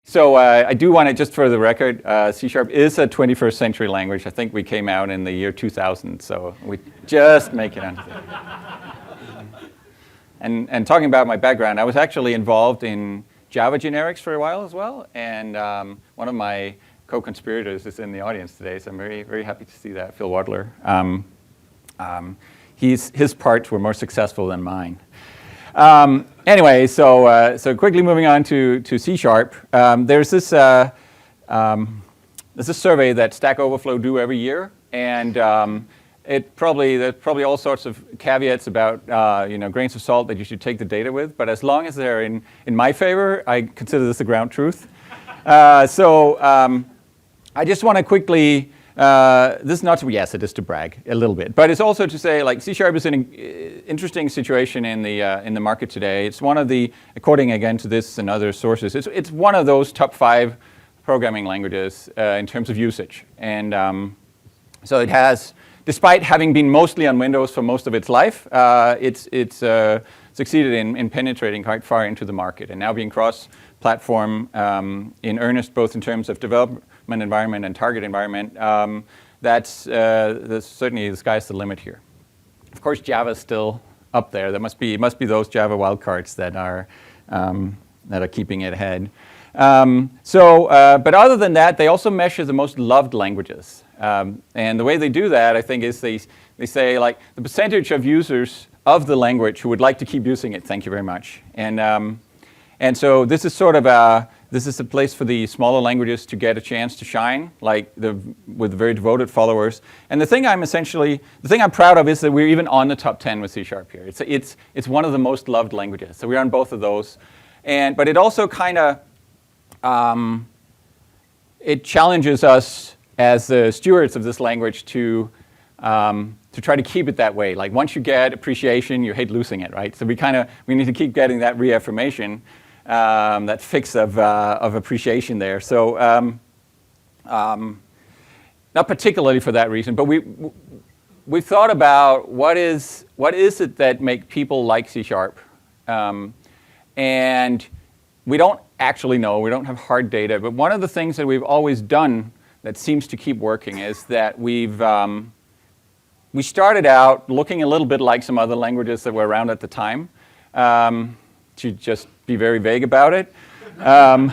So I do want to, just for the record, C# is a 21st century language. I think we came out in the year 2000, so we just make it on. And talking about my background, I was actually involved in Java generics for a while as well, and one of my co-conspirators is in the audience today, so I'm very, very happy to see that, Phil Wadler. His parts were more successful than mine. Anyway, so quickly moving on to C#. There's this survey that Stack Overflow do every year, and there's probably all sorts of caveats about grains of salt that you should take the data with. But as long as they're in my favor, I consider this the ground truth. I just want to quickly. This is not to, yes, it is to brag a little bit, but it's also to say, like, C# is in an interesting situation in the market today. It's one of the, according again to this and other sources, it's one of those top 5 programming languages in terms of usage. And so it has, despite having been mostly on Windows for most of its life, it's succeeded in penetrating quite far into the market and now being cross-platform in earnest, both in terms of development environment and target environment. That's certainly the sky's the limit here. Of course, Java is still up there. There must be those Java wildcards that are keeping it ahead. But other than that, they also measure the most loved languages. And the way they do that, I think, is they say, like, the percentage of users of the language who would like to keep using it. Thank you very much. And so this is sort of a place for the smaller languages to get a chance to shine, like with very devoted followers. And the thing I'm proud of is that we're even on the top 10 with C# here. It's one of the most loved languages. So we're on both of those. But it also kind of it challenges us as the stewards of this language to try to keep it that way. Like, once you get appreciation, you hate losing it, right? So we need to keep getting that reaffirmation. That fix of appreciation there. So not particularly for that reason, but we've thought about what is it that make people like C#. And we don't actually know. We don't have hard data. But one of the things that we've always done that seems to keep working is that we started out looking a little bit like some other languages that were around at the time. To just be very vague about it. But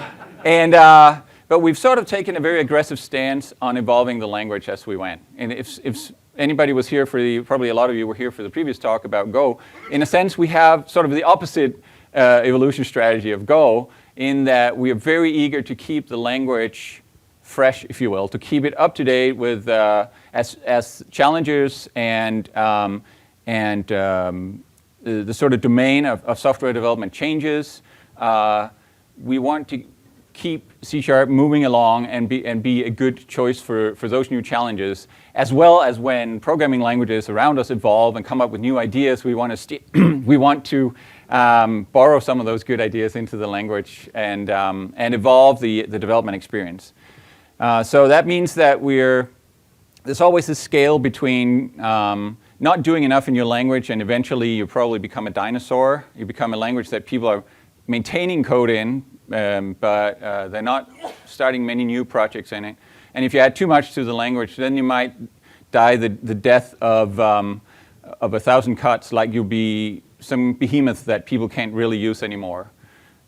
we've sort of taken a very aggressive stance on evolving the language as we went. And if anybody was here probably a lot of you were here for the previous talk about Go, in a sense we have sort of the opposite evolution strategy of Go, in that we are very eager to keep the language fresh, if you will, to keep it up to date with as challengers and the sort of domain of software development changes. We want to keep C# moving along and be a good choice for those new challenges, as well as when programming languages around us evolve and come up with new ideas. We want to borrow some of those good ideas into the language and evolve the development experience. So that means that there's always this scale between not doing enough in your language, and eventually you probably become a dinosaur. You become a language that people are maintaining code in, but they're not starting many new projects in it. And if you add too much to the language, then you might die the death of 1,000 cuts, like you'll be some behemoth that people can't really use anymore.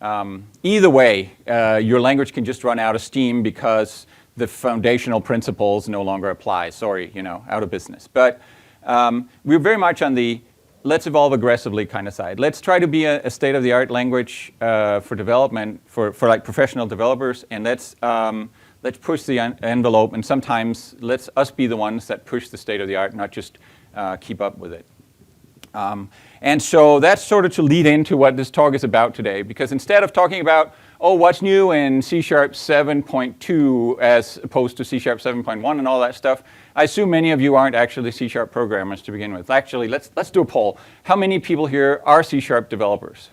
Either way, your language can just run out of steam because the foundational principles no longer apply. Sorry, out of business. But we're very much on the let's evolve aggressively kind of side. Let's try to be a state-of-the-art language for development for like professional developers, and let's push the envelope. And sometimes let's us be the ones that push the state-of-the-art, not just keep up with it. And so that's sort of to lead into what this talk is about today, because instead of talking about what's new in C# 7.2 as opposed to C# 7.1 and all that stuff, I assume many of you aren't actually C# programmers to begin with. Actually, let's do a poll. How many people here are C# developers?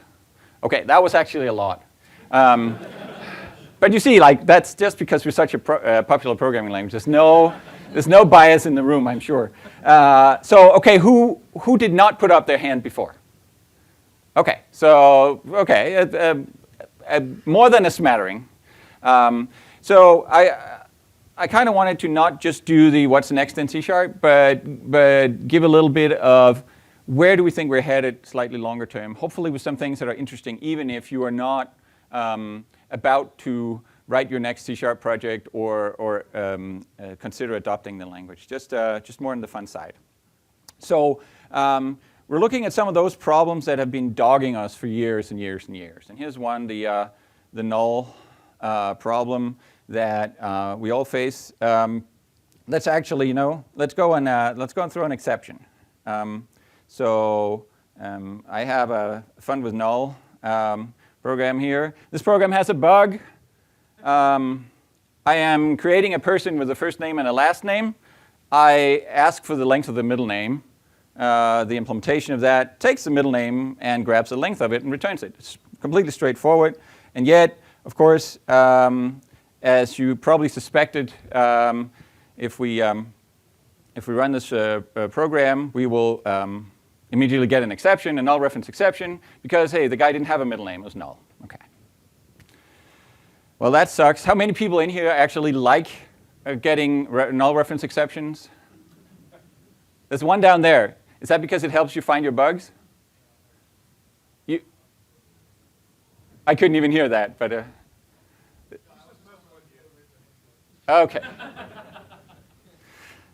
Okay, that was actually a lot. But you see, like, that's just because we're such a popular programming language. There's no bias in the room, I'm sure. So, okay, who did not put up their hand before? Okay, so, okay, more than a smattering. So I kind of wanted to not just do the what's next in C#, but give a little bit of where do we think we're headed slightly longer term, hopefully with some things that are interesting, even if you are not about to write your next C# project or consider adopting the language, just more on the fun side. So we're looking at some of those problems that have been dogging us for years and years and years. And here's one, the null problem that we all face. Let's actually, let's go and throw an exception. I have a fun with null program here. This program has a bug. I am creating a person with a first name and a last name. I ask for the length of the middle name. The implementation of that takes the middle name and grabs the length of it and returns it. It's completely straightforward. And yet, of course, as you probably suspected, if we run this program, we will immediately get an exception, a null reference exception, because, hey, the guy didn't have a middle name. It was null. Okay. Well, that sucks. How many people in here actually like getting null reference exceptions? There's one down there. Is that because it helps you find your bugs? I couldn't even hear that, but okay.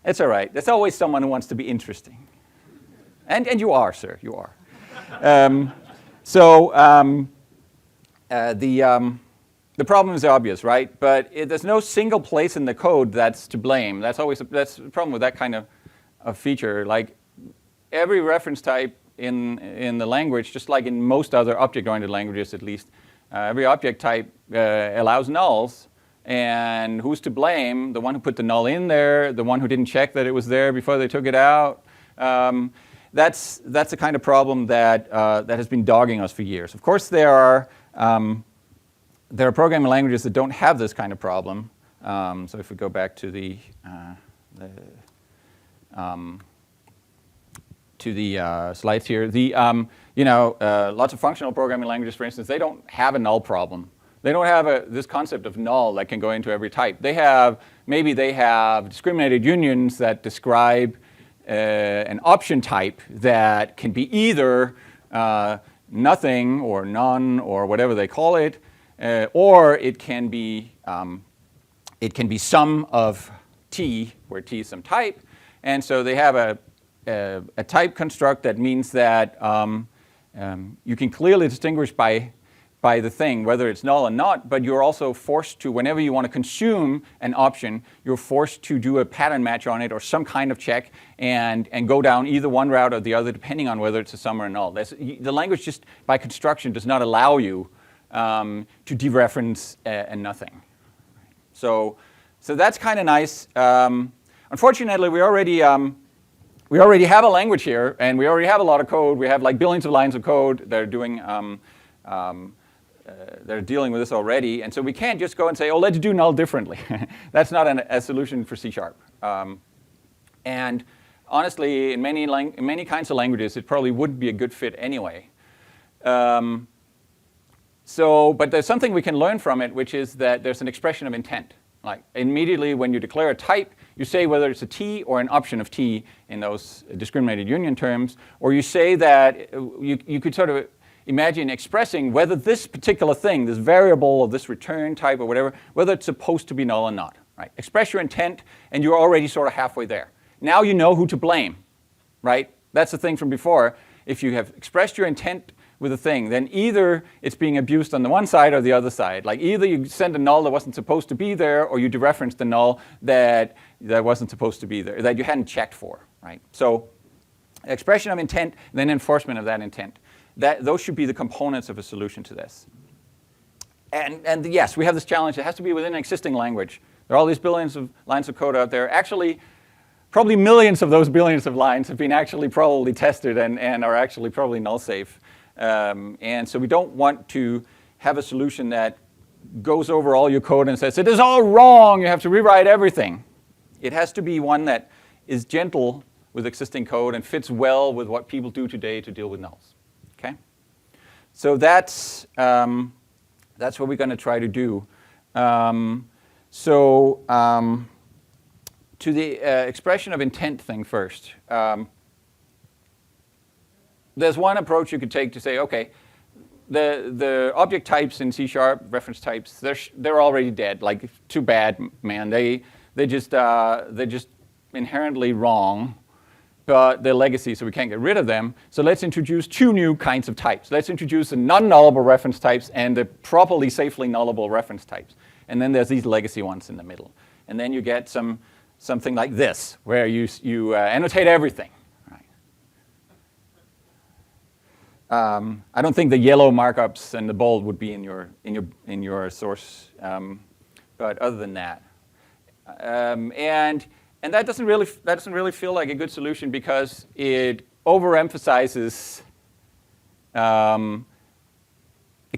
It's all right. There's always someone who wants to be interesting. And you are, sir. You are. The problem is obvious, right? But there's no single place in the code that's to blame. That's the problem with that kind of feature. Like every reference type in the language, just like in most other object-oriented languages at least, every object type allows nulls. And who's to blame? The one who put the null in there, the one who didn't check that it was there before they took it out. That's the kind of problem that has been dogging us for years. Of course, there are programming languages that don't have this kind of problem. So if we go back to the slides here, lots of functional programming languages, for instance, they don't have a null problem. They don't have this concept of null that can go into every type. Maybe they have discriminated unions that describe an option type that can be either nothing or none or whatever they call it, or it can be sum of t, where t is some type. And so they have a type construct that means that you can clearly distinguish by the thing, whether it's null or not, but you're also forced to, whenever you want to consume an option, you're forced to do a pattern match on it or some kind of check and go down either one route or the other, depending on whether it's a sum or a null. The language just, by construction, does not allow you to dereference a nothing. So that's kind of nice. Unfortunately, we already have a language here, and we already have a lot of code. We have like billions of lines of code that are doing they're dealing with this already, and so we can't just go and say, oh, let's do null differently. That's not a solution for C#. And honestly, in many kinds of languages, it probably wouldn't be a good fit anyway. But there's something we can learn from it, which is that there's an expression of intent. Like immediately when you declare a type, you say whether it's a t or an option of t in those discriminated union terms, or you say that you could sort of imagine expressing whether this particular thing, this variable or this return type or whatever, whether it's supposed to be null or not. Right? Express your intent, and you're already sort of halfway there. Now you know who to blame. Right? That's the thing from before. If you have expressed your intent with a thing, then either it's being abused on the one side or the other side. Like either you send a null that wasn't supposed to be there, or you dereference the null that wasn't supposed to be there, that you hadn't checked for. Right? So expression of intent, then enforcement of that intent. Those should be the components of a solution to this. And yes, we have this challenge. It has to be within an existing language. There are all these billions of lines of code out there. Actually, probably millions of those billions of lines have been actually probably tested and are actually probably null safe. And so we don't want to have a solution that goes over all your code and says, it is all wrong, you have to rewrite everything. It has to be one that is gentle with existing code and fits well with what people do today to deal with nulls. Okay? So that's what we're going to try to do. To the expression of intent thing first. There's one approach you could take to say, okay, the object types in C#, reference types, they're already dead. Like, too bad, man. They're just inherently wrong, but they're legacy, so we can't get rid of them. So let's introduce two new kinds of types. Let's introduce the non-nullable reference types and the properly, safely nullable reference types. And then there's these legacy ones in the middle. And then you get something like this, where you annotate everything. I don't think the yellow markups and the bold would be in your source, but other than that, and that doesn't really feel like a good solution because it overemphasizes. It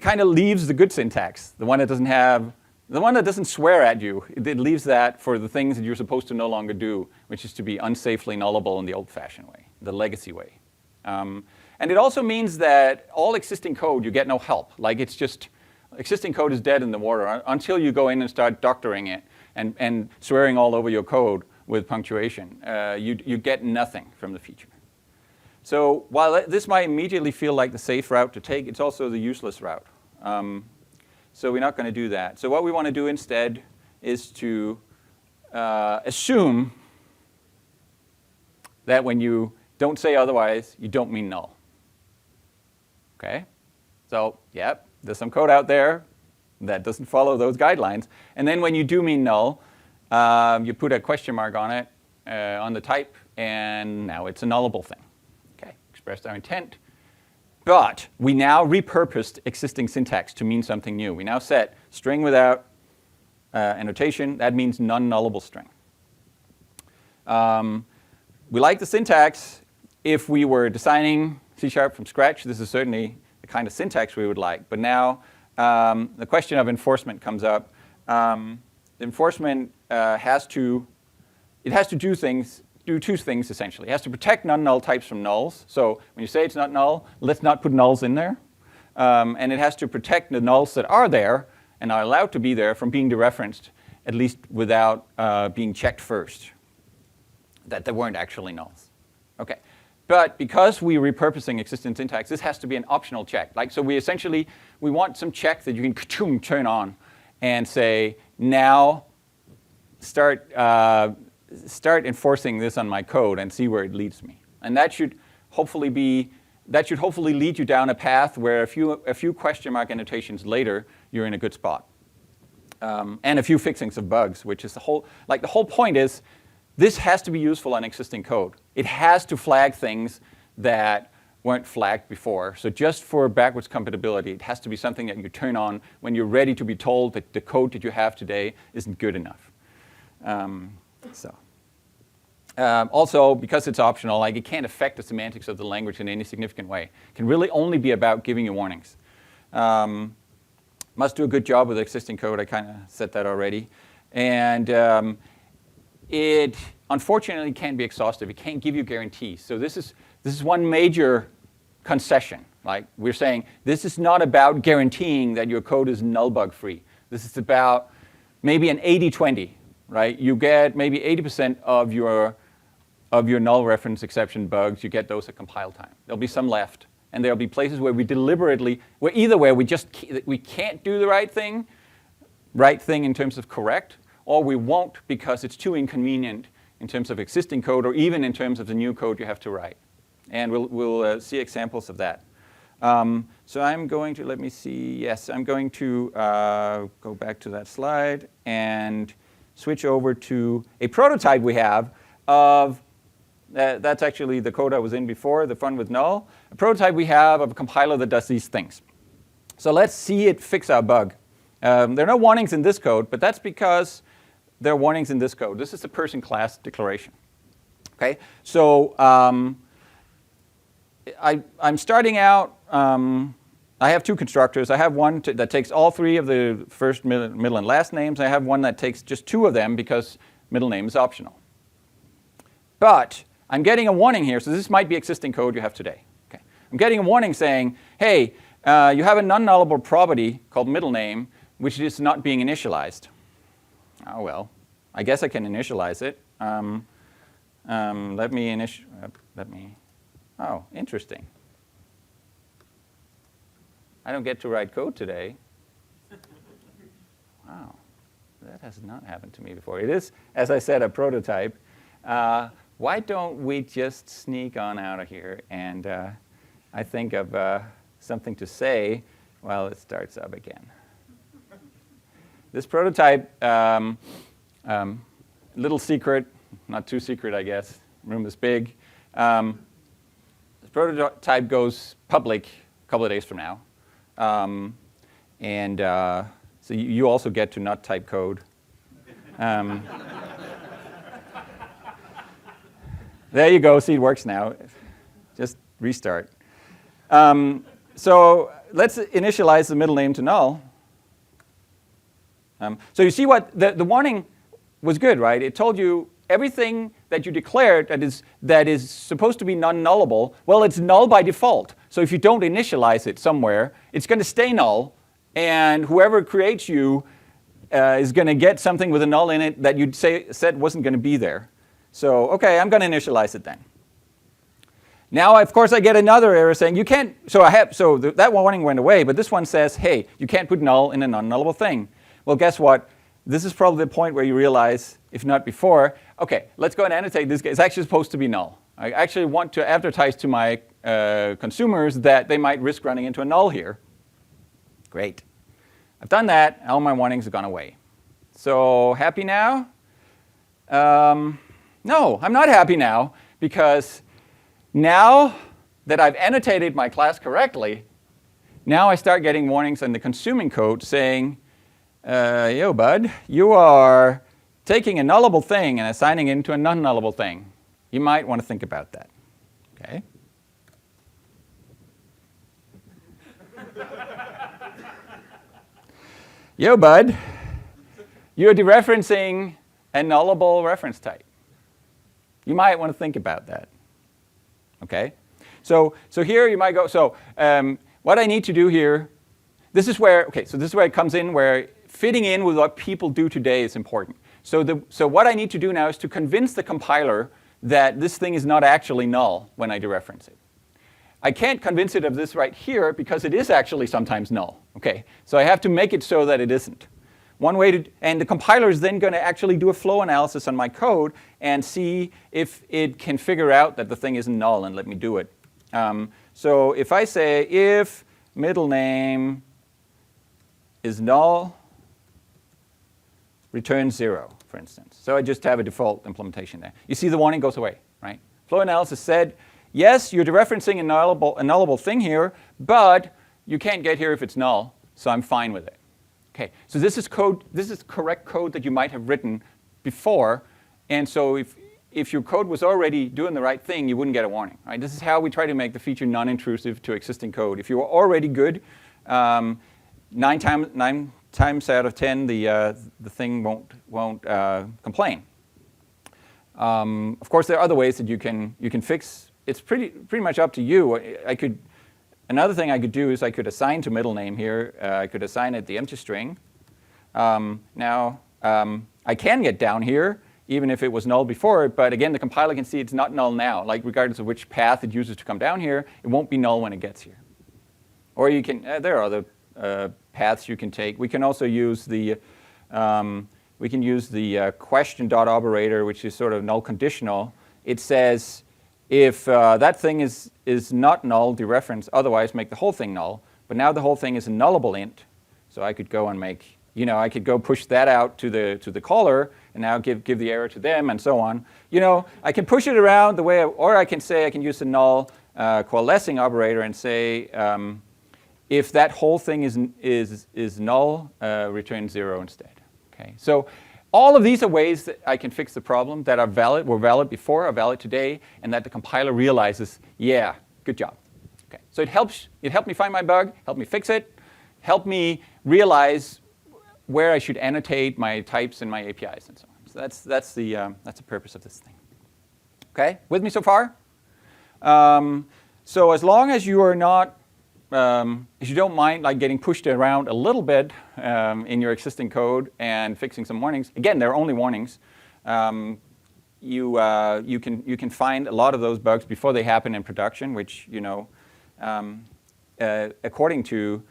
kind of leaves the good syntax, the one that doesn't swear at you. It leaves that for the things that you're supposed to no longer do, which is to be unsafely nullable in the old-fashioned way, the legacy way. And it also means that all existing code, you get no help. Like, it's just, existing code is dead in the water until you go in and start doctoring it and swearing all over your code with punctuation. You get nothing from the feature. So while this might immediately feel like the safe route to take, it's also the useless route. So we're not going to do that. So what we want to do instead is to assume that when you don't say otherwise, you don't mean null. Okay? So, yeah, there's some code out there that doesn't follow those guidelines. And then when you do mean null, you put a question mark on it, on the type, and now it's a nullable thing. Okay, expressed our intent. But we now repurposed existing syntax to mean something new. We now set string without annotation. That means non-nullable string. We like the syntax. If we were designing C# from scratch, this is certainly the kind of syntax we would like. But now the question of enforcement comes up. Enforcement has to do two things essentially. It has to protect non-null types from nulls. So when you say it's not null, let's not put nulls in there. And it has to protect the nulls that are there and are allowed to be there from being dereferenced, at least without being checked first, that they weren't actually nulls. Okay. But because we're repurposing existing syntax, this has to be an optional check. Like, so we want some check that you can turn on and say, now start enforcing this on my code and see where it leads me. And that should hopefully lead you down a path where a few question mark annotations later, you're in a good spot. And a few fixings of bugs, which is the whole point is, this has to be useful on existing code. It has to flag things that weren't flagged before. So just for backwards compatibility, it has to be something that you turn on when you're ready to be told that the code that you have today isn't good enough. Also, because it's optional, like, it can't affect the semantics of the language in any significant way. It can really only be about giving you warnings. Must do a good job with existing code. I kind of said that already. And it unfortunately can't be exhaustive. It can't give you guarantees. So this is one major concession. Like, we're saying this is not about guaranteeing that your code is null bug free. This is about maybe an 80-20, right? You get maybe 80% of your null reference exception bugs. You get those at compile time. There'll be some left, and there'll be places where we deliberately, we can't do the right thing in terms of correct, or we won't because it's too inconvenient in terms of existing code or even in terms of the new code you have to write. And we'll see examples of that. So I'm going to, let me see, yes, I'm going to go back to that slide and switch over to a prototype we have of, that's actually the code I was in before, the fun with null, a prototype we have of a compiler that does these things. So let's see it fix our bug. There are no warnings in this code, but that's because there are warnings in this code. This is the person class declaration. Okay, so I'm starting out, I have two constructors. I have one that takes all three of the first, middle, and last names. I have one that takes just two of them because middle name is optional. But I'm getting a warning here, so this might be existing code you have today. Okay. I'm getting a warning saying, hey, you have a non-nullable property called middle name, which is not being initialized. Oh well, I guess I can initialize it. Oh, interesting. I don't get to write code today. Wow, that has not happened to me before. It is, as I said, a prototype. Why don't we just sneak on out of here and I think of something to say while it starts up again. This prototype, little secret, not too secret, I guess. Room is big. This prototype goes public a couple of days from now. So you also get to not type code. There you go. See, it works now. Just restart. So let's initialize the middle name to null. So you see what the warning was good, right? It told you everything that you declared that is supposed to be non-nullable, well, it's null by default. So if you don't initialize it somewhere, it's going to stay null, and whoever creates you is going to get something with a null in it that you said wasn't going to be there. So okay, I'm going to initialize it then. Now, of course, I get another error saying you can't. So that warning went away, but this one says, hey, you can't put null in a non-nullable thing. Well, guess what? This is probably the point where you realize, if not before, okay, let's go and annotate this. It's actually supposed to be null. I actually want to advertise to my consumers that they might risk running into a null here. Great. I've done that. All my warnings have gone away. So happy now? No, I'm not happy now, because now that I've annotated my class correctly, now I start getting warnings in the consuming code saying, yo, bud, you are taking a nullable thing and assigning it into a non-nullable thing. You might want to think about that. Okay? Yo, bud, you're dereferencing a nullable reference type. You might want to think about that. Okay? So here you might go, what I need to do here, this is where it comes in, where fitting in with what people do today is important. So what I need to do now is to convince the compiler that this thing is not actually null when I dereference it. I can't convince it of this right here because it is actually sometimes null. Okay? So I have to make it so that it isn't. One way and the compiler is then going to actually do a flow analysis on my code and see if it can figure out that the thing isn't null and let me do it. So if I say if middle name is null, return 0, for instance. So I just have a default implementation there. You see the warning goes away, right? Flow analysis said, yes, you're dereferencing a nullable thing here, but you can't get here if it's null, so I'm fine with it. Okay, so this is code. This is correct code that you might have written before, and so if your code was already doing the right thing, you wouldn't get a warning. Right? This is how we try to make the feature non-intrusive to existing code. If you were already good, 9 times out of 10, the thing won't complain. Of course, there are other ways that you can fix. It's pretty much up to you. Another thing I could do is I could assign to middle name here. I could assign it the empty string. Now, I can get down here, even if it was null before, but again, the compiler can see it's not null now. Like, regardless of which path it uses to come down here, it won't be null when it gets here. Or you can, there are other paths you can take. We can also use the, question dot operator, which is sort of null conditional. It says, if that thing is not null, dereference, otherwise make the whole thing null. But now the whole thing is a nullable int. So I could go and make, I could go push that out to the caller and now give the error to them and so on. I can push it around the way, or I can say I can use the null coalescing operator and say, if that whole thing is null, return 0 instead. Okay, so all of these are ways that I can fix the problem that were valid before, are valid today, and that the compiler realizes, yeah, good job. Okay, so it helped me find my bug, helped me fix it, helped me realize where I should annotate my types and my APIs and so on. So that's the purpose of this thing. Okay, with me so far? So as long as you are not mind like getting pushed around a little bit in your existing code and fixing some warnings, again, they're only warnings. You can find a lot of those bugs before they happen in production, which according to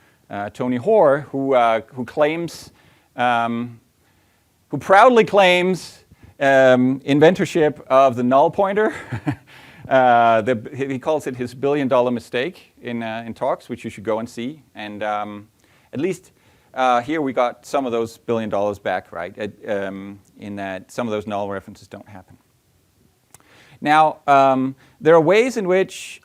Tony Hoare, who claims, who proudly claims inventorship of the null pointer. He calls it his $1 billion mistake in talks, which you should go and see. And at least here we got some of those $1 billion back, right? In that some of those null references don't happen. Now, there are ways in which,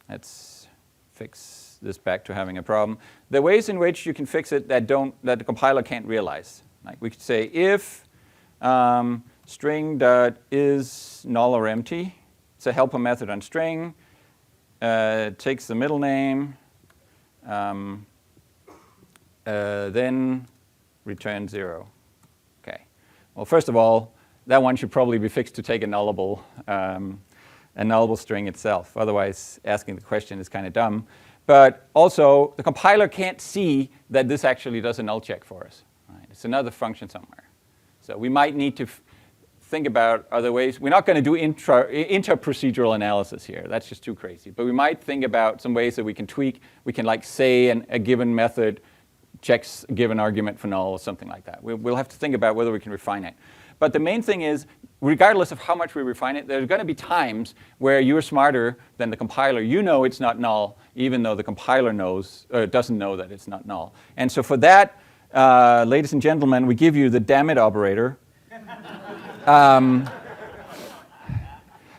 let's fix this back to having a problem. There are ways in which you can fix it that the compiler can't realize. Like we could say if string.is null or empty, it's a helper method on string, takes the middle name, then return 0. Okay. Well, first of all, that one should probably be fixed to take a nullable string itself. Otherwise, asking the question is kind of dumb. But also, the compiler can't see that this actually does a null check for us. Right? It's another function somewhere. So we might need to think about other ways. We're not going to do inter-procedural analysis here. That's just too crazy. But we might think about some ways that we can tweak. We can like say a given method checks a given argument for null or something like that. We'll have to think about whether we can refine it. But the main thing is, regardless of how much we refine it, there's going to be times where you're smarter than the compiler. You know it's not null, even though the compiler doesn't know that it's not null. And so for that, ladies and gentlemen, we give you the damn it operator.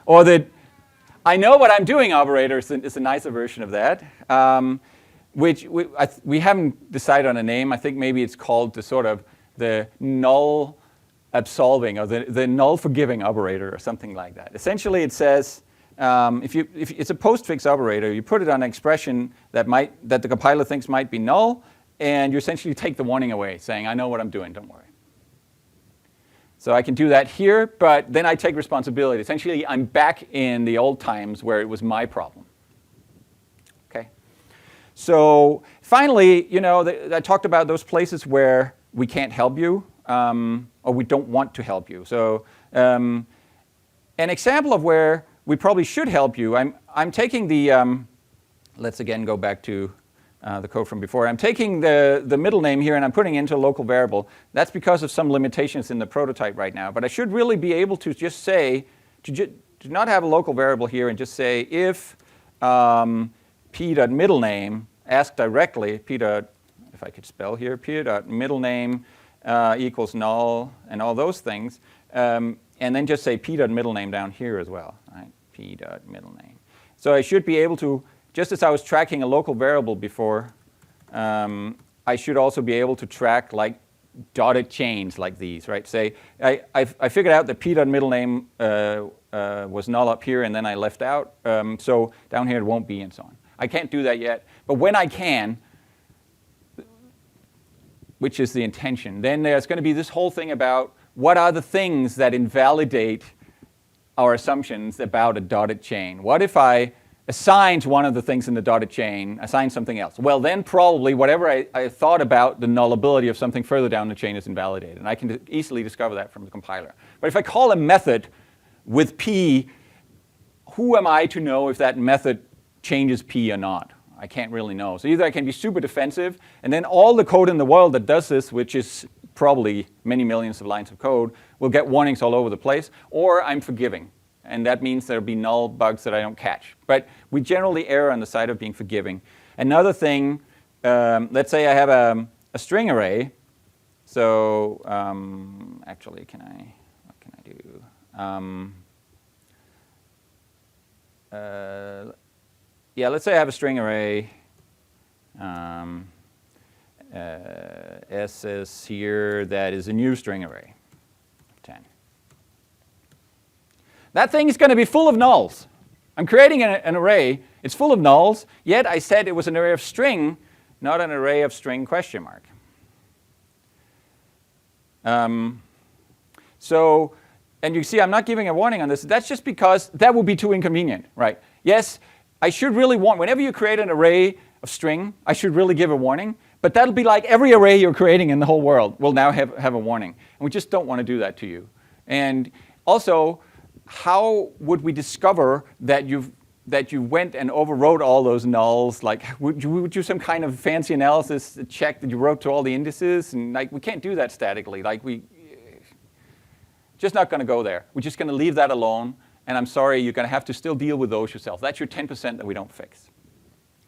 Or the I know what I'm doing operator is a nicer version of that. Which we haven't decided on a name. I think maybe it's called the null absolving or the null forgiving operator or something like that. Essentially, it says if it's a postfix operator, you put it on an expression that the compiler thinks might be null, and you essentially take the warning away, saying, "I know what I'm doing. Don't worry." So I can do that here, but then I take responsibility. Essentially, I'm back in the old times where it was my problem. Okay. So finally, I talked about those places where we can't help you. Or we don't want to help you. So an example of where we probably should help you, I'm taking the, let's again go back to the code from before. I'm taking the middle name here and I'm putting it into a local variable. That's because of some limitations in the prototype right now. But I should really be able to just say, to not have a local variable here and just say if p.middlename, ask directly, if I could spell here, p.middlename equals null and all those things, and then just say p.middlename down here as well, right? p.middlename. So I should be able to, just as I was tracking a local variable before, I should also be able to track like dotted chains like these, right? Say I figured out that p.middlename was null up here and then I left out, so down here it won't be and so on. I can't do that yet, but when I can, which is the intention, then there's going to be this whole thing about what are the things that invalidate our assumptions about a dotted chain. What if I assigned one of the things in the dotted chain, assigned something else? Well, then probably whatever I thought about the nullability of something further down the chain is invalidated. And I can easily discover that from the compiler. But if I call a method with p, who am I to know if that method changes p or not? I can't really know. So either I can be super defensive, and then all the code in the world that does this, which is probably many millions of lines of code, will get warnings all over the place, or I'm forgiving. And that means there'll be null bugs that I don't catch. But we generally err on the side of being forgiving. Another thing, let's say I have a string array. So actually, what can I do? Yeah, let's say I have a string array. S is here, that is a new string array, 10. That thing is going to be full of nulls. I'm creating an array. It's full of nulls, yet I said it was an array of string, not an array of string question mark. So, and you see I'm not giving a warning on this. That's just because that would be too inconvenient, right? Yes, I should really warn, whenever you create an array of string, I should really give a warning. But that'll be like every array you're creating in the whole world will now have a warning. And we just don't want to do that to you. And also, how would we discover that you went and overwrote all those nulls? Like, would you do some kind of fancy analysis to check that you wrote to all the indices? And like, we can't do that statically. Like, just not going to go there. We're just going to leave that alone. And I'm sorry, you're going to have to still deal with those yourself. That's your 10% that we don't fix.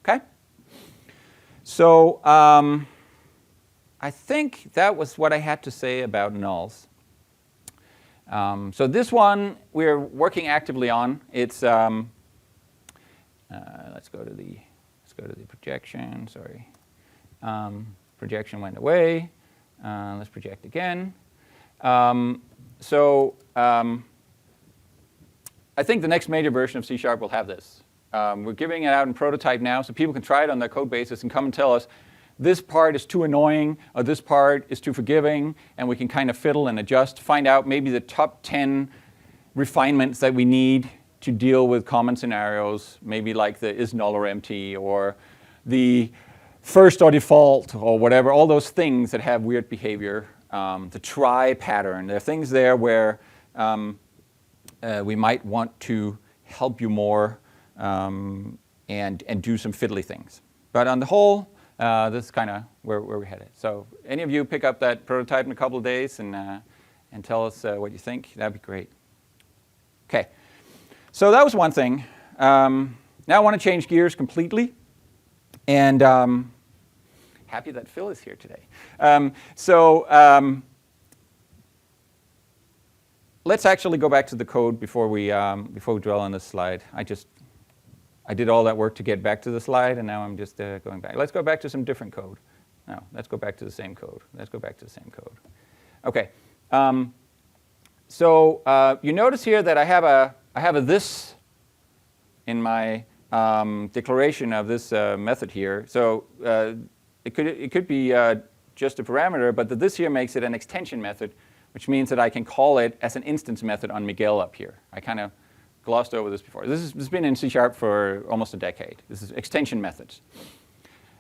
OK? So I think that was what I had to say about nulls. So this one we're working actively on. It's let's go to the projection. Sorry, projection went away. Let's project again. I think the next major version of C# will have this. We're giving it out in prototype now, so people can try it on their code basis and come and tell us this part is too annoying or this part is too forgiving, and we can kind of fiddle and adjust, find out maybe the top 10 refinements that we need to deal with common scenarios, maybe like the is null or empty or the first or default or whatever, all those things that have weird behavior, the try pattern. There are things there where we might want to help you more and do some fiddly things. But on the whole, this is kind of where we're headed. So any of you pick up that prototype in a couple of days and tell us what you think, that'd be great. OK, so that was one thing. Now I want to change gears completely. And happy that Phil is here today. Let's actually go back to the code before we dwell on this slide. I did all that work to get back to the slide, and now I'm just going back. Let's go back to some different code. No, let's go back to the same code. Let's go back to the same code. OK. You notice here that I have a this in my declaration of this method here. So it could be just a parameter, but the this here makes it an extension method, which means that I can call it as an instance method on Miguel up here. I kind of glossed over this before. This has been in C# for almost a decade. This is extension methods.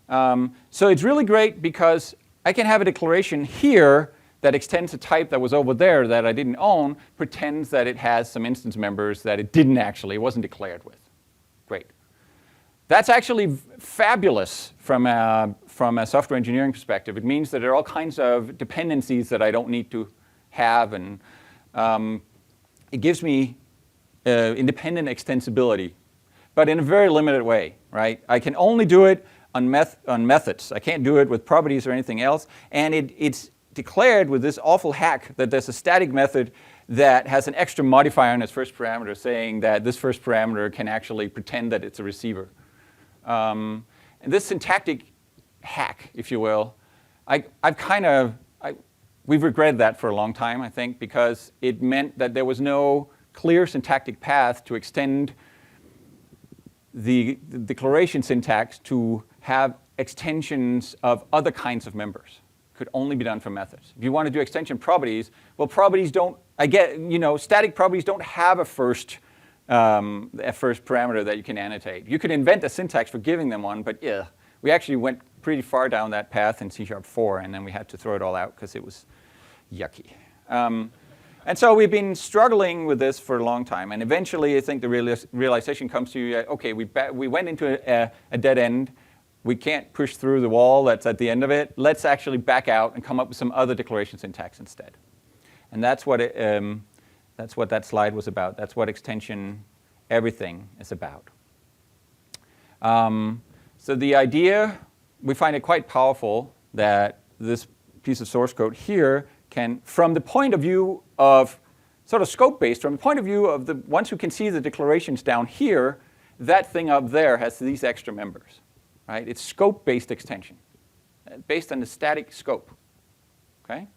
So it's really great because I can have a declaration here that extends a type that was over there that I didn't own, pretends that it has some instance members that it didn't actually, it wasn't declared with. Great. That's actually fabulous from a software engineering perspective. It means that there are all kinds of dependencies that I don't need to have, and it gives me independent extensibility, but in a very limited way, right? I can only do it on methods. I can't do it with properties or anything else, and it's declared with this awful hack that there's a static method that has an extra modifier in its first parameter saying that this first parameter can actually pretend that it's a receiver. And this syntactic hack, if you will, we've regretted that for a long time, I think, because it meant that there was no clear syntactic path to extend the declaration syntax to have extensions of other kinds of members. Could only be done for methods. If you want to do extension properties, well, properties don't, static properties don't have a first parameter that you can annotate. You could invent a syntax for giving them one, but yeah, we actually went pretty far down that path in C#4, and then we had to throw it all out because it was yucky. And so we've been struggling with this for a long time, and eventually I think the realization comes to you, okay, we went into a dead end. We can't push through the wall that's at the end of it. Let's actually back out and come up with some other declaration syntax instead. And that's what that slide was about. That's what extension everything is about. So the idea, we find it quite powerful that this piece of source code here can, from the point of view of sort of scope-based, from the point of view of the ones who can see the declarations down here, that thing up there has these extra members. Right? It's scope-based extension, based on the static scope. Okay?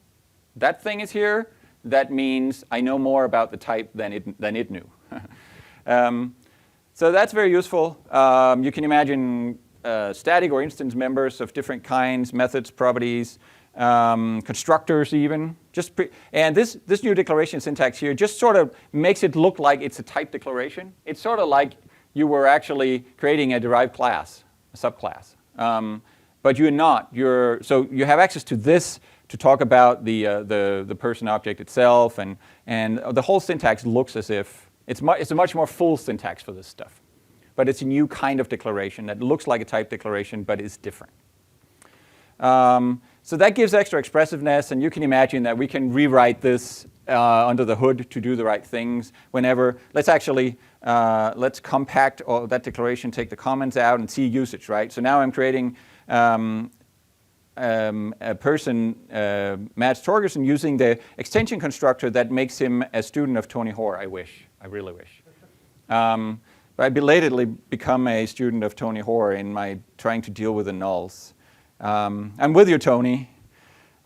That thing is here. That means I know more about the type than it knew. So that's very useful. You can imagine static or instance members of different kinds, methods, properties, constructors even. And this new declaration syntax here just sort of makes it look like it's a type declaration. It's sort of like you were actually creating a derived class, a subclass. But you're not. So you have access to this to talk about the person object itself, and the whole syntax looks as if it's a much more full syntax for this stuff. But it's a new kind of declaration that looks like a type declaration, but is different. So that gives extra expressiveness, and you can imagine that we can rewrite this under the hood to do the right things whenever. Let's compact all that declaration, take the comments out, and see usage, right? So now I'm creating a person, Mads Torgersen, using the extension constructor that makes him a student of Tony Hoare. I really wish. But I belatedly become a student of Tony Hoare in my trying to deal with the nulls. I'm with you, Tony.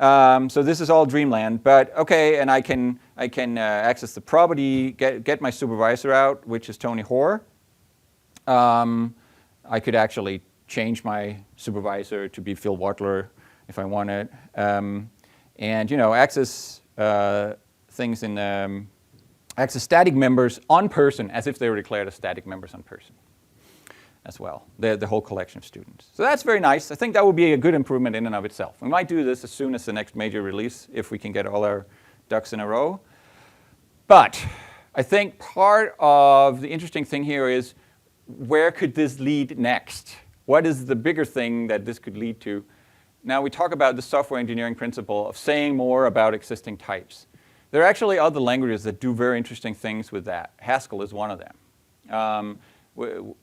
So this is all dreamland, but okay, and I can access the property, get my supervisor out, which is Tony Hoare. I could actually change my supervisor to be Phil Wadler if I wanted, and access things in access static members on person as if they were declared as static members on person as well, the whole collection of students. So that's very nice. I think that would be a good improvement in and of itself. We might do this as soon as the next major release if we can get all our ducks in a row. But I think part of the interesting thing here is, where could this lead next? What is the bigger thing that this could lead to? Now we talk about the software engineering principle of saying more about existing types. There are actually other languages that do very interesting things with that. Haskell is one of them.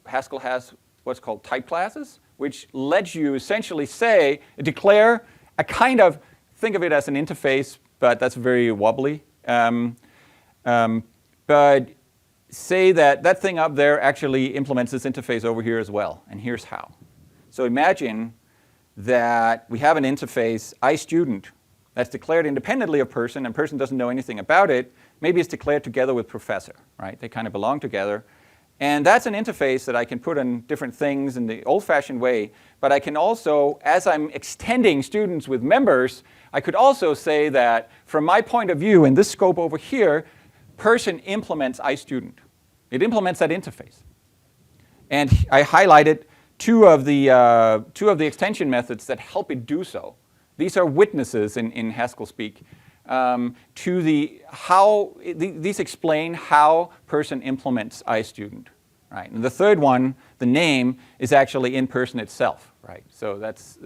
Haskell has what's called type classes, which lets you essentially declare a kind of, think of it as an interface, but that's very wobbly. But say that thing up there actually implements this interface over here as well, and here's how. So imagine that we have an interface, iStudent, that's declared independently of person, and person doesn't know anything about it. Maybe it's declared together with professor, right? They kind of belong together. And that's an interface that I can put on different things in the old-fashioned way, but I can also, as I'm extending students with members, I could also say that from my point of view in this scope over here, person implements iStudent. It implements that interface. And I highlighted two of the extension methods that help it do so. These are witnesses in Haskell speak these explain how person implements iStudent, right? And the third one, the name, is actually in person itself, right? So that's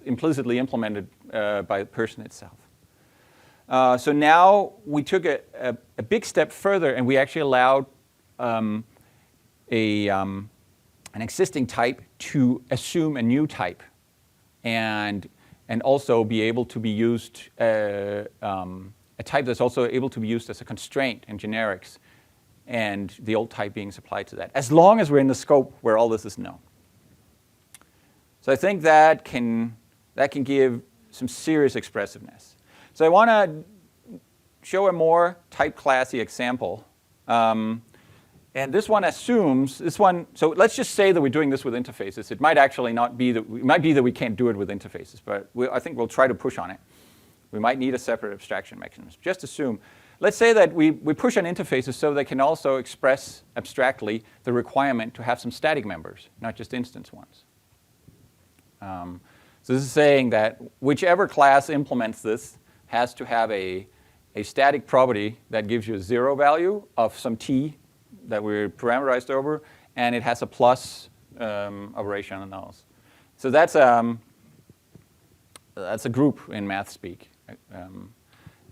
implicitly implemented by the person itself. So now we took a big step further, and we actually allowed an existing type to assume a new type, and also be able to be used, a type that's also able to be used as a constraint in generics, and the old type being supplied to that, as long as we're in the scope where all this is known. So I think that can give some serious expressiveness. So I want to show a more type-classy example. And this one assumes, so let's just say that we're doing this with interfaces. It might actually not be that, it might be that we can't do it with interfaces, but I think we'll try to push on it. We might need a separate abstraction mechanism. Just assume, let's say that we push on interfaces so they can also express abstractly the requirement to have some static members, not just instance ones. So this is saying that whichever class implements this has to have a static property that gives you a 0 value of some t that we're parameterized over, and it has a plus operation on nulls. So that's a group in math speak.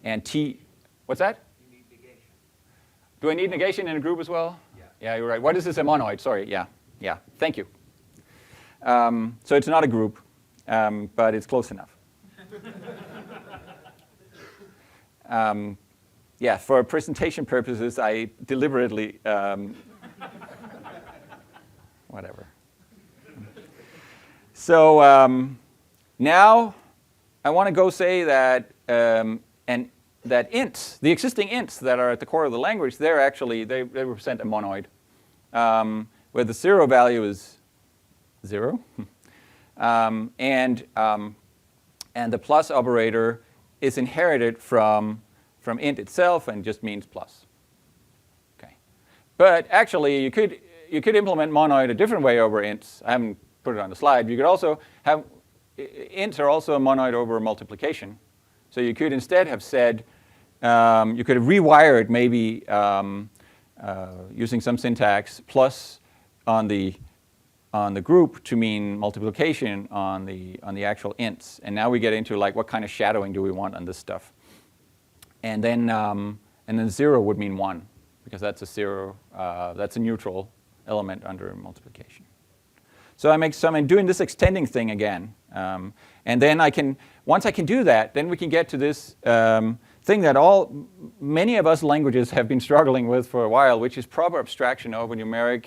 And t, what's that? You need negation. Do I need negation in a group as well? Yeah. Yeah, you're right. What is this, a monoid? Sorry, yeah, thank you. So it's not a group, but it's close enough. Yeah, for presentation purposes, I deliberately, whatever. So now I want to go say that that ints, the existing ints that are at the core of the language, they represent a monoid, where the 0 value is 0, and the plus operator is inherited from int itself and just means plus. Okay, but actually you could you could implement monoid a different way over ints. I haven't put it on the slide. You could also have, ints are also a monoid over multiplication. So you could instead have said, you could have rewired maybe using some syntax plus on the group to mean multiplication on the actual ints. And now we get into like what kind of shadowing do we want on this stuff. And then 0 would mean 1, because that's a 0, that's a neutral element under multiplication. So I'm doing this extending thing again. And then once I can do that, then we can get to this thing that many of us languages have been struggling with for a while, which is proper abstraction over numeric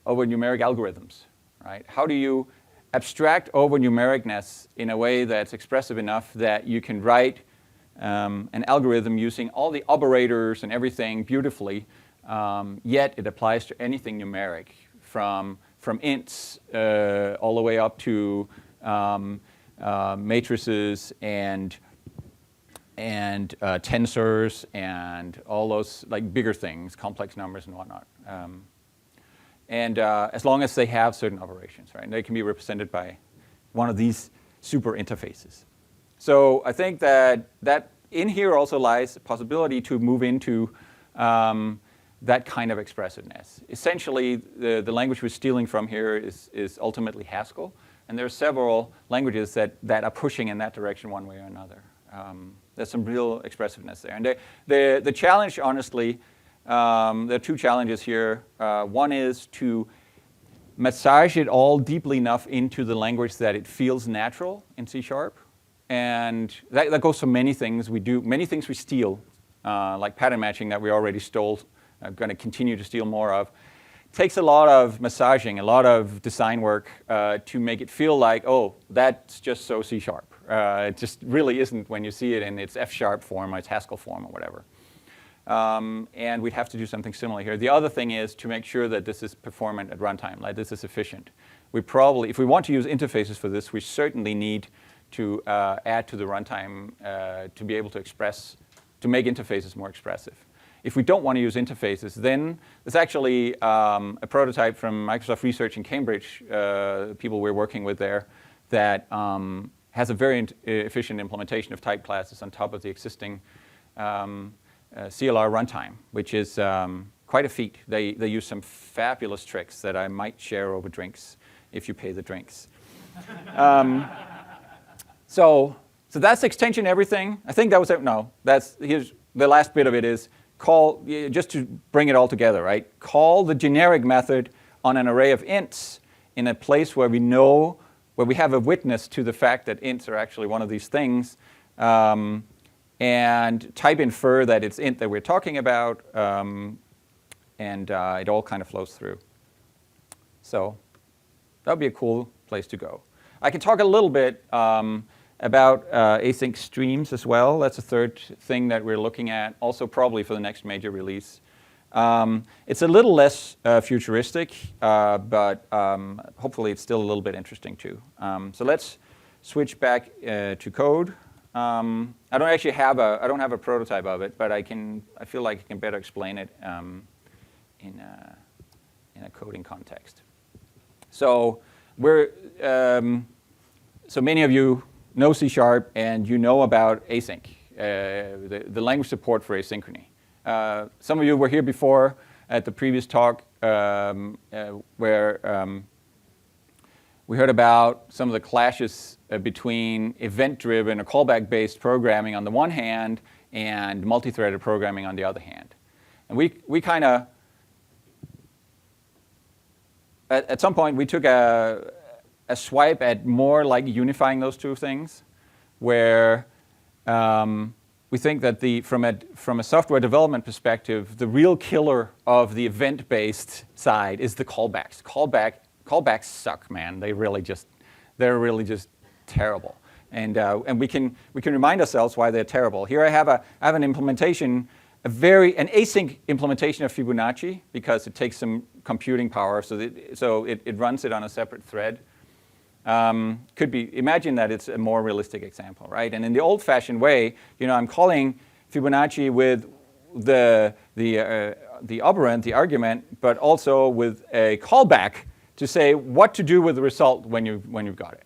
algorithms, right? How do you abstract over numericness in a way that's expressive enough that you can write an algorithm using all the operators and everything beautifully, yet it applies to anything numeric, from ints all the way up to matrices and tensors and all those like bigger things, complex numbers and whatnot. As long as they have certain operations, right? And they can be represented by one of these super interfaces. So I think that in here also lies the possibility to move into that kind of expressiveness. Essentially, the language we're stealing from here is ultimately Haskell. And there are several languages that are pushing in that direction one way or another. There's some real expressiveness there. And the challenge, honestly, there are two challenges here. One is to massage it all deeply enough into the language that it feels natural in C#. And that goes for many things we do, many things we steal, like pattern matching that we already stole, going to continue to steal more of. Takes a lot of massaging, a lot of design work to make it feel like, oh, that's just so C#. It just really isn't when you see it in its F# form or its Haskell form or whatever. And we'd have to do something similar here. The other thing is to make sure that this is performant at runtime, like this is efficient. We probably, if we want to use interfaces for this, we certainly need to add to the runtime to be able to to make interfaces more expressive. If we don't want to use interfaces, then there's actually a prototype from Microsoft Research in Cambridge, people we're working with there, that has a very efficient implementation of type classes on top of the existing CLR runtime, which is quite a feat. They use some fabulous tricks that I might share over drinks if you pay the drinks. So that's extension everything. I think that was it. No, here's the last bit of it is just to bring it all together, right? Call the generic method on an array of ints in a place where we have a witness to the fact that ints are actually one of these things, and type infer that it's int that we're talking about, and it all kind of flows through. So that would be a cool place to go. I can talk a little bit about async streams as well. That's a third thing that we're looking at, also probably for the next major release. It's a little less futuristic, but hopefully it's still a little bit interesting too. So let's switch back to code. I don't actually have a prototype of it, but I feel like I can better explain it in a coding context. So so many of you know C# and you know about async, the language support for asynchrony. Some of you were here before at the previous talk where we heard about some of the clashes between event-driven or callback-based programming on the one hand and multithreaded programming on the other hand. And we kind of, at some point, we took a swipe at more like unifying those two things, where we think that from a software development perspective, the real killer of the event-based side is the callbacks. Callbacks suck, man. They're really just terrible. And we can remind ourselves why they're terrible. Here I have an implementation, an async implementation of Fibonacci, because it takes some computing power, so it runs it on a separate thread. Imagine that it's a more realistic example, right? And in the old-fashioned way, I'm calling Fibonacci with the the operand, the argument, but also with a callback to say what to do with the result when you've got it.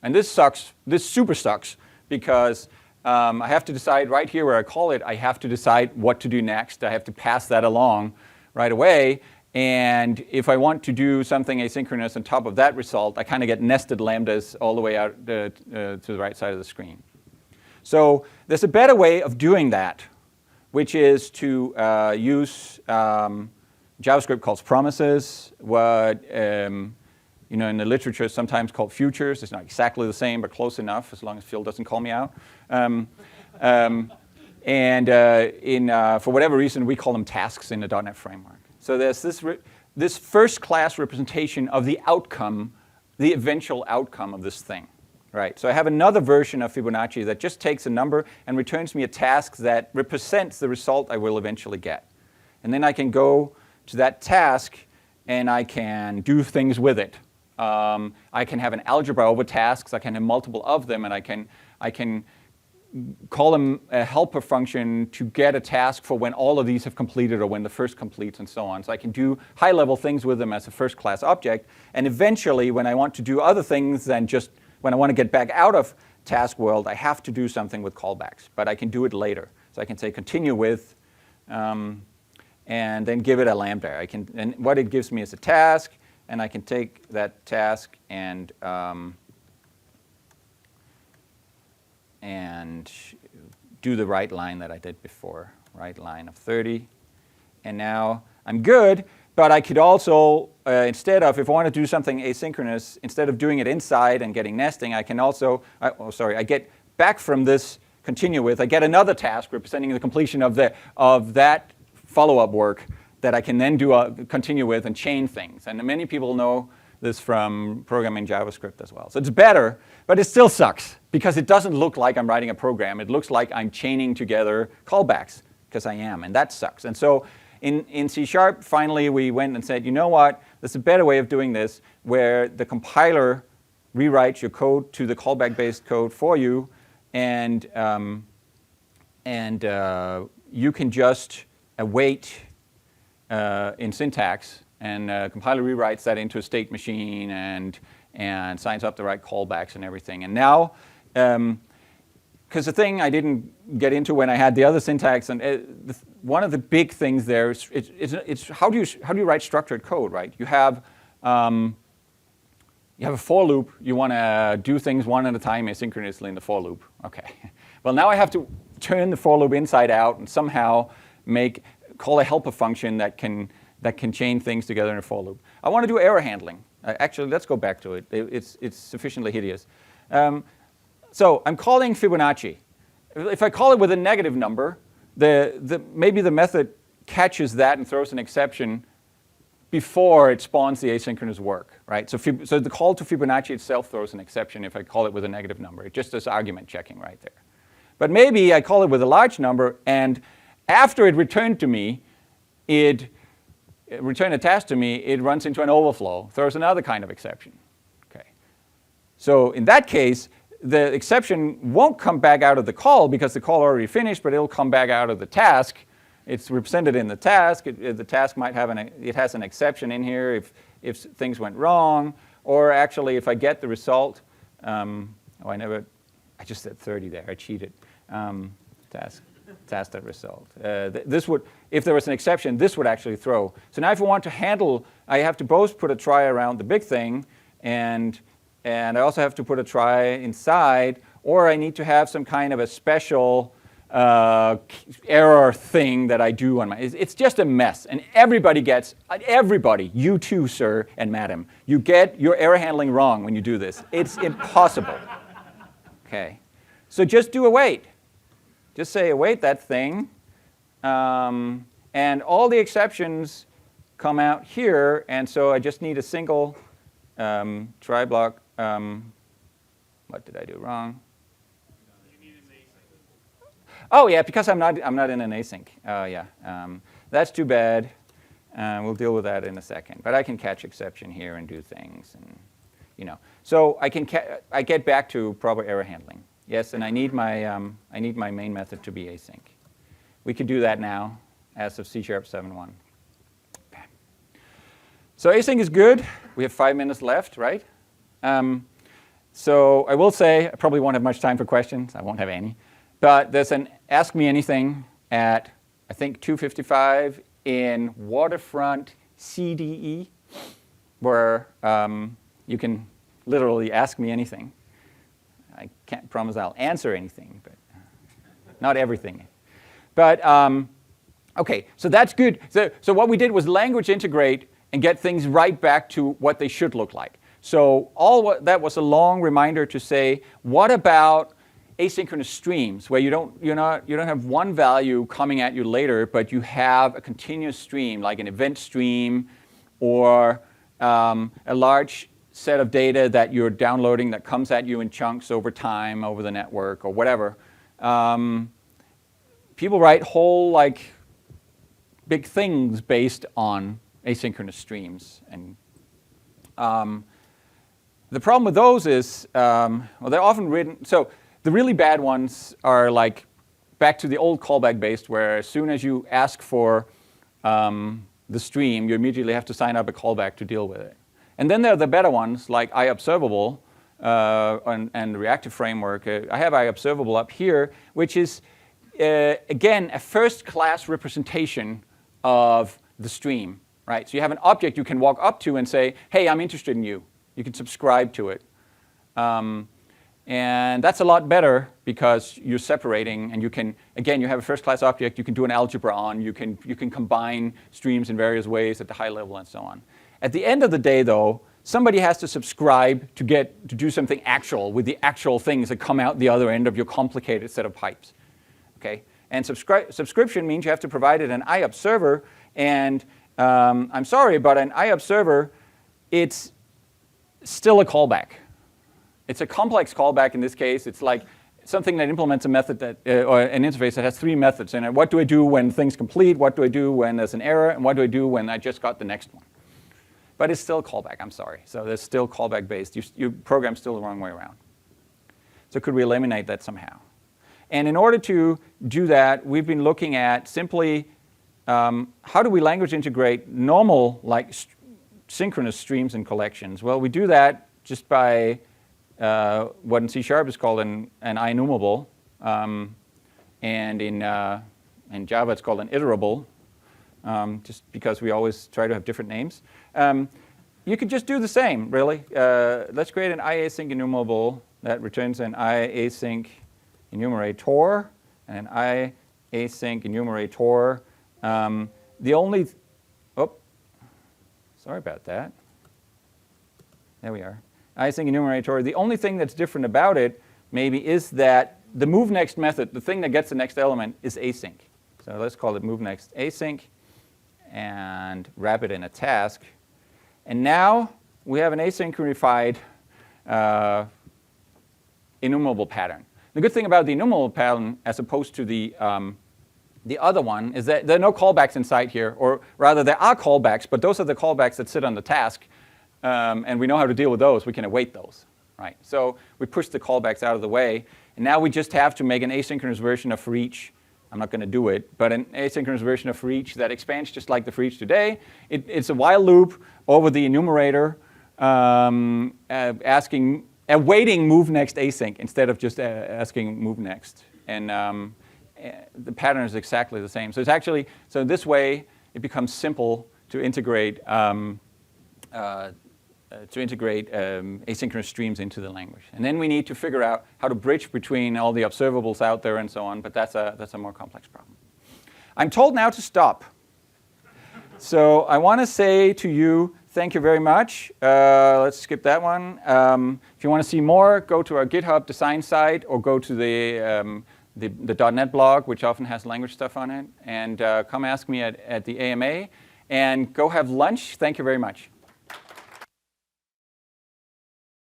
And this sucks. This super sucks because I have to decide right here where I call it. I have to decide what to do next. I have to pass that along right away. And if I want to do something asynchronous on top of that result, I kind of get nested lambdas all the way out to the right side of the screen. So there's a better way of doing that, which is to use JavaScript calls promises, what in the literature is sometimes called futures. It's not exactly the same, but close enough, as long as Phil doesn't call me out. For whatever reason, we call them tasks in the .NET framework. So there's this first-class representation of the outcome, the eventual outcome of this thing. Right. So I have another version of Fibonacci that just takes a number and returns me a task that represents the result I will eventually get. And then I can go to that task and I can do things with it. I can have an algebra over tasks. I can have multiple of them, and I can call them a helper function to get a task for when all of these have completed or when the first completes and so on. So I can do high-level things with them as a first-class object. And eventually, when I want to do other things than just when I want to get back out of task world, I have to do something with callbacks. But I can do it later. So I can say continue with, and then give it a lambda. And what it gives me is a task, and I can take that task and do the right line that I did before, right line of 30. And now I'm good. But I could also, instead of, if I want to do something asynchronous, instead of doing it inside and getting nesting, I can also, I get back from this continue with, I get another task representing the completion of that follow-up work that I can then do continue with and chain things. And many people know this from programming JavaScript as well. So it's better, but it still sucks because it doesn't look like I'm writing a program. It looks like I'm chaining together callbacks because I am, and that sucks. And so in C#, finally, we went and said, you know what? There's a better way of doing this where the compiler rewrites your code to the callback-based code for you, and you can just await in syntax, and compiler rewrites that into a state machine and signs up the right callbacks and everything. And now, because the thing I didn't get into when I had the other syntax, and one of the big things there is it's how do you write structured code, right? You have a for loop. You want to do things one at a time asynchronously in the for loop. Okay. Well, now I have to turn the for loop inside out and somehow call a helper function that can chain things together in a for loop. I want to do error handling. Actually, let's go back to it. It's sufficiently hideous. So I'm calling Fibonacci. If I call it with a negative number, maybe the method catches that and throws an exception before it spawns the asynchronous work, right? So the call to Fibonacci itself throws an exception if I call it with a negative number. It just does argument checking right there. But maybe I call it with a large number, and after it returned to me, it returned a task to me, it runs into an overflow, throws another kind of exception. Okay. So in that case, the exception won't come back out of the call because the call already finished, but it'll come back out of the task. It's represented in the task. The task might have it has an exception in here if things went wrong, or actually if I get the result. I just said 30 there. I cheated. Task that result. This would, if there was an exception, this would actually throw. So now if I want to handle, I have to both put a try around the big thing, and I also have to put a try inside, or I need to have some kind of a special error thing that I do on my. It's just a mess, and everybody, you too, sir and madam, you get your error handling wrong when you do this. It's impossible. Okay, so just do await. Just say await that thing, and all the exceptions come out here, and so I just need a single try block. What did I do wrong? You need an async. Oh yeah, because I'm not in an async. Oh yeah, that's too bad. We'll deal with that in a second. But I can catch exception here and do things, and So I get back to proper error handling. Yes, and I need my main method to be async. We could do that now, as of C# 7.1. So async is good. We have 5 minutes left, right? So I will say I probably won't have much time for questions. I won't have any. But there's an Ask Me Anything at, I think, 2:55 in Waterfront CDE, where you can literally ask me anything. I can't promise I'll answer anything, but not everything. But OK, so that's good. So what we did was language integrate and get things right back to what they should look like. So that was a long reminder to say, what about asynchronous streams, where you don't have one value coming at you later, but you have a continuous stream, like an event stream, or a large set of data that you're downloading that comes at you in chunks over time, over the network, or whatever. People write whole big things based on asynchronous streams, and the problem with those is, well, they're often written. So the really bad ones are like back to the old callback based, where as soon as you ask for the stream, you immediately have to sign up a callback to deal with it. And then there are the better ones, like IObservable and the reactive framework. I have IObservable up here, which is, again, a first-class representation of the stream. Right? So you have an object you can walk up to and say, hey, I'm interested in you. You can subscribe to it. And that's a lot better because you're separating, and you can, again, you have a first-class object you can do an algebra on. You can combine streams in various ways at the high level and so on. At the end of the day, though, somebody has to subscribe to do something actual with the actual things that come out the other end of your complicated set of pipes. Okay? And subscription means you have to provide it an IObserver, and I'm sorry, but an IObserver, it's still a callback. It's a complex callback in this case. It's like something that implements a method that, or an interface that has 3 methods in it. What do I do when things complete? What do I do when there's an error? And what do I do when I just got the next one? But it's still callback, I'm sorry. So there's still callback based. You program still the wrong way around. So could we eliminate that somehow? And in order to do that, we've been looking at simply how do we language integrate normal, synchronous streams and collections? Well, we do that just by what in C# is called an IOnumable, and in Java it's called an iterable, just because we always try to have different names. You could just do the same, really. Let's create an iasync enumerable that returns an iasync enumerator and an iasync enumerator. Sorry about that. There we are. Iasync enumerator. The only thing that's different about it, maybe, is that the moveNext method, the thing that gets the next element, is async. So let's call it moveNext async and wrap it in a task. And now we have an asynchronified enumerable pattern. The good thing about the enumerable pattern, as opposed to the other one, is that there are no callbacks inside here, or rather there are callbacks, but those are the callbacks that sit on the task, and we know how to deal with those. We can await those, right? So we push the callbacks out of the way, and now we just have to make an asynchronous version of for each. I'm not going to do it, but an asynchronous version of for each that expands just like the for each today. It's a while loop over the enumerator, awaiting moveNext async instead of just asking moveNext. And the pattern is exactly the same. So it's actually, so this way it becomes simple to integrate asynchronous streams into the language. And then we need to figure out how to bridge between all the observables out there and so on, but that's a more complex problem. I'm told now to stop. So I want to say to you, thank you very much. Let's skip that one. If you want to see more, go to our GitHub design site, or go to the .NET blog, which often has language stuff on it, and come ask me at the AMA, and go have lunch. Thank you very much.